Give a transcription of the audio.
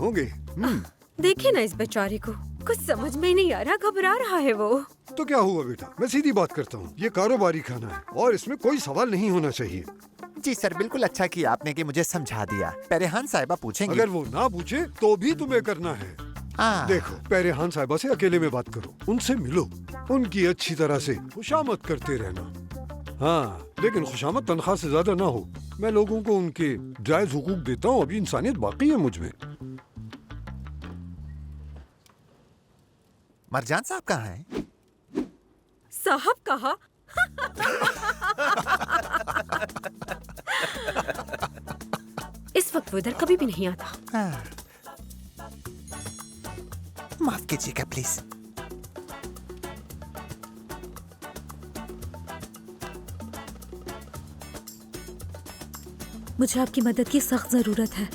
होंगे। देखिए ना इस बेचारे को, कुछ समझ में ही नहीं आ रहा, घबरा रहा है वो। तो क्या हुआ बेटा, मैं सीधी बात करता हूँ, ये कारोबारी खाना है और इसमें कोई सवाल नहीं होना चाहिए। जी सर, बिल्कुल अच्छा किया आपने कि मुझे समझा दिया। पेरेहान साहिबा पूछेंगी। अगर वो ना पूछे तो भी तुम्हें करना है। देखो, पेरेहान साहिबा से अकेले में बात करो, उनसे मिलो, उनकी अच्छी तरह से खुशामद करते रहना। हाँ, लेकिन खुशामद तनख्वाह से ज्यादा ना हो। मैं लोगों को उनके जायज हुकूक देता हूँ, अभी इंसानियत बाकी है मुझ में। मरजान साहब कहाँ हैं? साहब कहा? इस वक्त वो इधर कभी भी नहीं आता। माफ कीजिएगा प्लीज। मुझे आपकी मदद की सख्त जरूरत है।